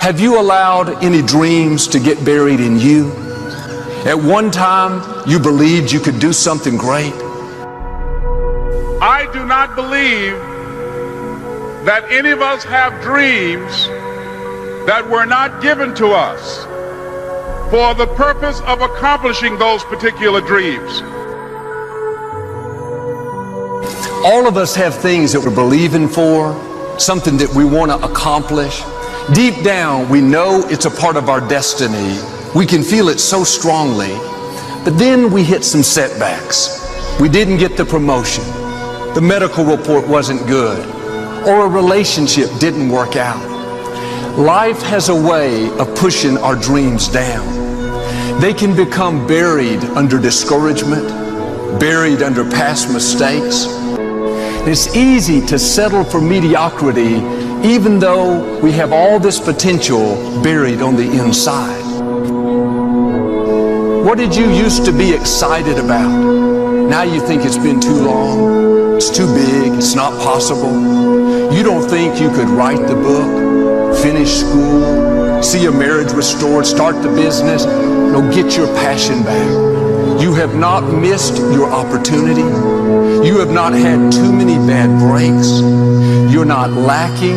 Have you allowed any dreams to get buried in you? At one time, you believed you could do something great. I do not believe that any of us have dreams that were not given to us for the purpose of accomplishing those particular dreams. All of us have things that we're believing for, something that we want to accomplish. Deep down, we know it's a part of our destiny. We can feel it so strongly. But then we hit some setbacks. We didn't get the promotion. The medical report wasn't good. Or a relationship didn't work out. Life has a way of pushing our dreams down. They can become buried under discouragement, buried under past mistakes. It's easy to settle for mediocrity even though we have all this potential buried on the inside. What did you used to be excited about? Now you think it's been too long, it's too big, it's not possible. You don't think you could write the book, finish school, see a marriage restored, start the business, no, get your passion back. You have not missed your opportunity. You have not had too many bad breaks. You're not lacking.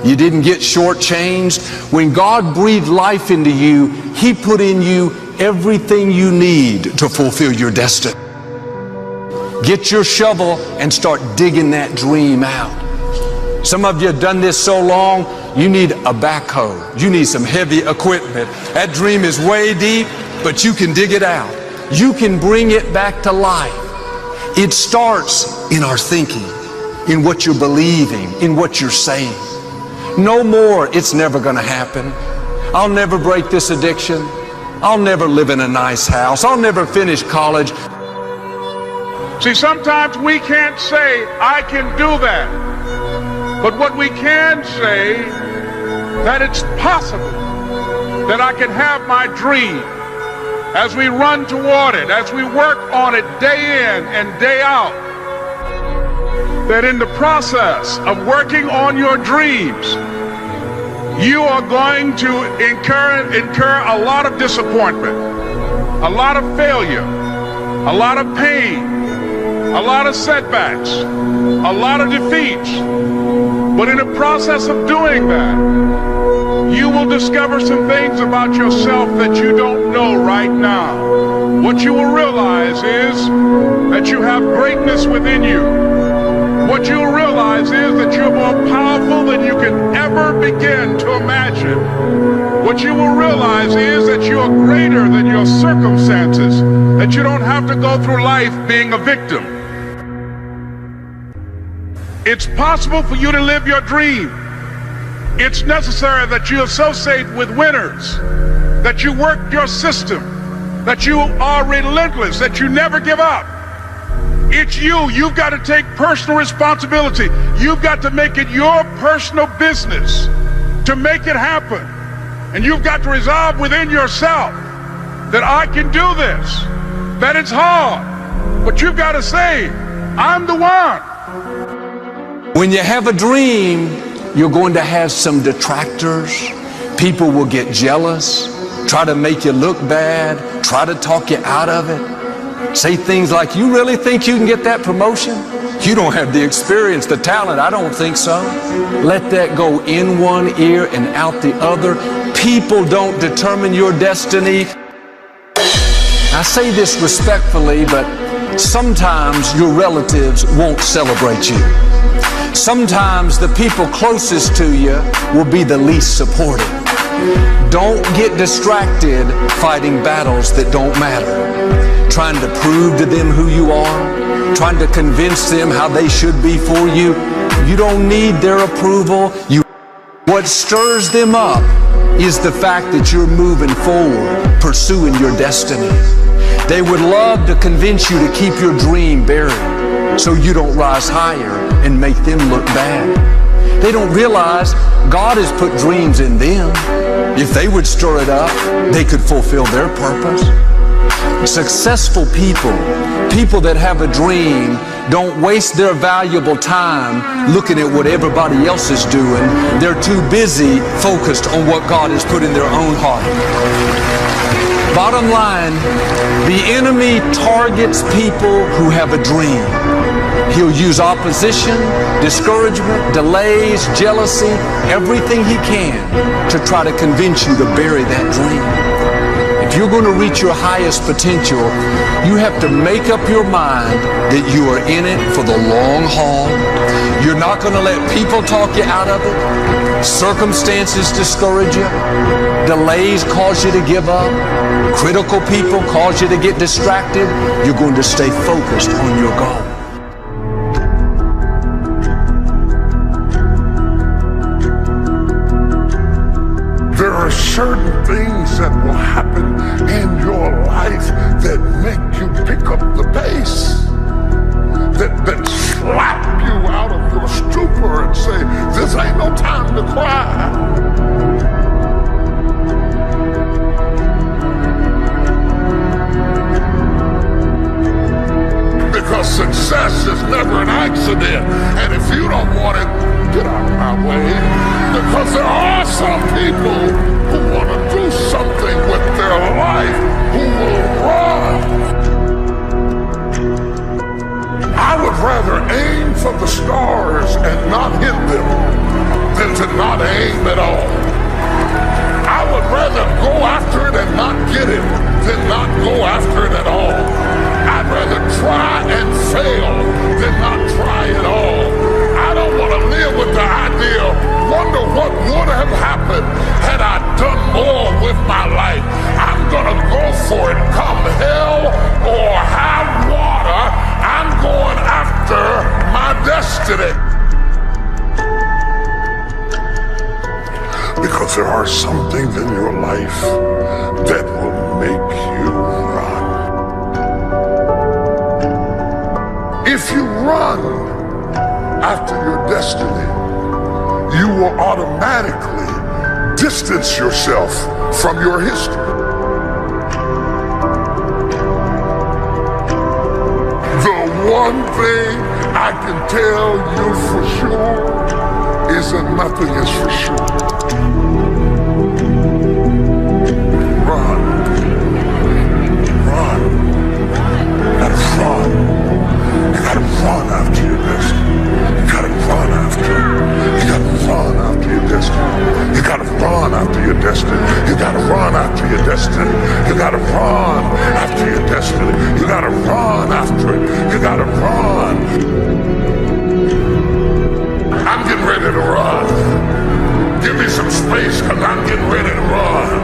You didn't get shortchanged. When God breathed life into you, He put in you everything you need to fulfill your destiny. Get your shovel and start digging that dream out. Some of you have done this so long, you need a backhoe. You need some heavy equipment. That dream is way deep, but you can dig it out. You can bring it back to life. It starts in our thinking, in what you're believing, in what you're saying. No more, it's never going to happen. I'll never break this addiction. I'll never live in a nice house. I'll never finish college. See, sometimes we can't say, I can do that. But what we can say, that it's possible that I can have my dream as we run toward it, as we work on it day in and day out. That in the process of working on your dreams, you are going to incur a lot of disappointment, a lot of failure, a lot of pain, a lot of setbacks, a lot of defeats. But in the process of doing that, you will discover some things about yourself that you don't know right now. What you will realize is that you have greatness within you. What you'll realize is that you're more powerful than you can ever begin to imagine. What you will realize is that you are greater than your circumstances, that you don't have to go through life being a victim. It's possible for you to live your dream. It's necessary that you associate with winners, that you work your system, that you are relentless, that you never give up. It's you. You've got to take personal responsibility. You've got to make it your personal business to make it happen. And you've got to resolve within yourself that I can do this, that it's hard, but you've got to say, I'm the one. When you have a dream, you're going to have some detractors. People will get jealous, try to make you look bad, try to talk you out of it. Say things like, you really think you can get that promotion? You don't have the experience, the talent. I don't think so. Let that go in one ear and out the other. People don't determine your destiny. I say this respectfully, but sometimes your relatives won't celebrate you. Sometimes the people closest to you will be the least supportive. Don't get distracted fighting battles that don't matter. Trying to prove to them who you are, trying to convince them how they should be for you. You don't need their approval. What stirs them up is the fact that you're moving forward, pursuing your destiny. They would love to convince you to keep your dream buried so you don't rise higher and make them look bad. They don't realize God has put dreams in them. If they would stir it up, they could fulfill their purpose. Successful people, people that have a dream, don't waste their valuable time looking at what everybody else is doing. They're too busy focused on what God has put in their own heart. Bottom line, the enemy targets people who have a dream. He'll use opposition, discouragement, delays, jealousy, everything he can to try to convince you to bury that dream. If you're going to reach your highest potential, you have to make up your mind that you are in it for the long haul. You're not going to let people talk you out of it. Circumstances discourage you. Delays cause you to give up. Critical people cause you to get distracted. You're going to stay focused on your goal. There are certain things that will happen in your life that make you pick up the pace, that slap you out of your stupor and say, this ain't no time to cry. Because success is never an accident, and if you don't want it, get out of my way. Because there are some people who want to do something with their life who will run. I would rather aim for the stars and not hit them than to not aim at all. I would rather go after it and not get it than not go after it at all. I'd rather try and fail than not try at all. I don't want to live with the idea, wonder what would have happened had I done more with my life. I'm going to go for it, come hell or high water. I'm going after my destiny. Because there are some things in your life that will make you run. If you run after your destiny, you will automatically distance yourself from your history. The one thing I can tell you for sure is that nothing is for sure. Run. Run. You gotta run. You gotta run after your destiny. You gotta run after it. You gotta run after your destiny. You gotta run after your destiny. You gotta run after your destiny. You gotta run after your destiny. You gotta run after it. You gotta run. I'm getting ready to run. Give me some space, cause I'm getting ready to run.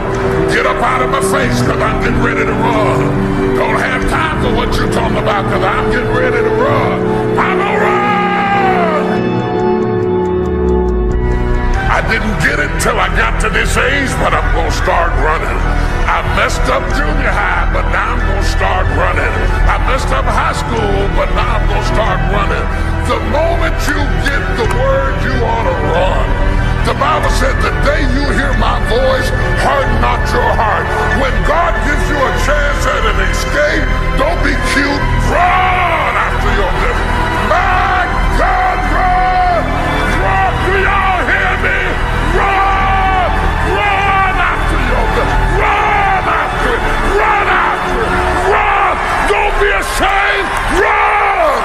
Get up out of my face, cause I'm getting ready to run. Don't have time for what you're talking about, cause I'm getting ready to run. I'm gonna run! I didn't get it till I got to this age, but I'm gonna start running. I messed up junior high, but now I'm gonna start running. I messed up high school, but now I'm gonna start running. The moment you get the word, you ought to run. The Bible said, the day you hear my voice, harden not your heart. When God gives you a chance at an escape, don't be cute. Run after your destiny. My God, run! Run! Do y'all hear me? Run! Run after your destiny. Run after it. Run after it. Run! Don't be ashamed. Run!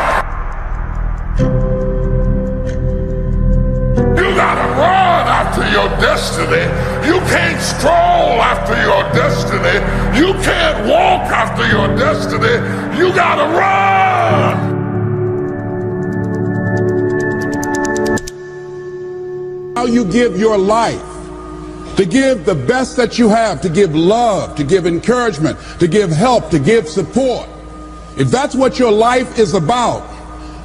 You gotta run after your destiny. You can't stroll after your destiny. You can't walk after your destiny. You gotta run. How you give your life, to give the best that you have, to give love, to give encouragement, to give help, to give support. If that's what your life is about,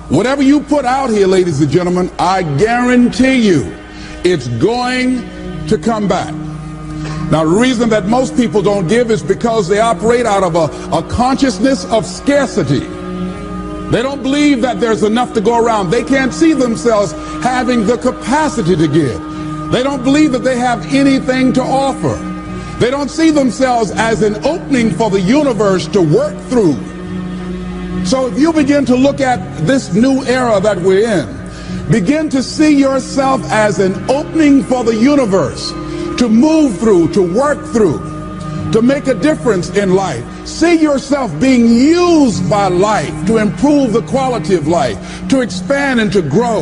whatever you put out here, ladies and gentlemen, I guarantee you it's going to come back. Now, the reason that most people don't give is because they operate out of a consciousness of scarcity. They don't believe that there's enough to go around. They can't see themselves having the capacity to give. They don't believe that they have anything to offer. They don't see themselves as an opening for the universe to work through. So if you begin to look at this new era that we're in, begin to see yourself as an opening for the universe to move through, to work through, to make a difference in life. See yourself being used by life to improve the quality of life, to expand and to grow.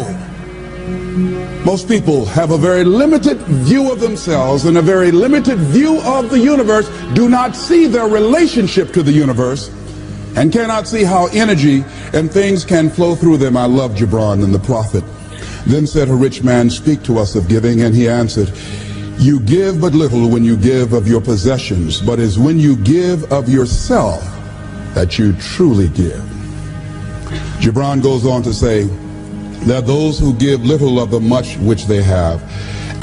Most people have a very limited view of themselves and a very limited view of the universe, do not see their relationship to the universe, and cannot see how energy and things can flow through them. I love Gibran and the prophet. Then said a rich man, speak to us of giving, and he answered, you give but little when you give of your possessions, but it's when you give of yourself that you truly give. Gibran goes on to say, there are those who give little of the much which they have,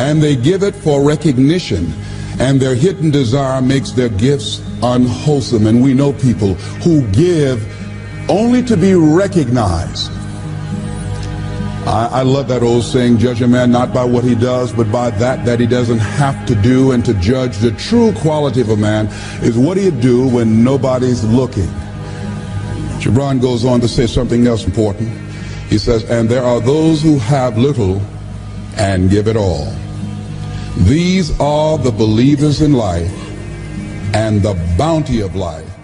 and they give it for recognition, and their hidden desire makes their gifts unwholesome. And we know people who give only to be recognized. I love that old saying, judge a man not by what he does, but by that he doesn't have to do. And to judge the true quality of a man is what he'd do when nobody's looking. Gibran goes on to say something else important. He says, and there are those who have little and give it all. These are the believers in life and the bounty of life.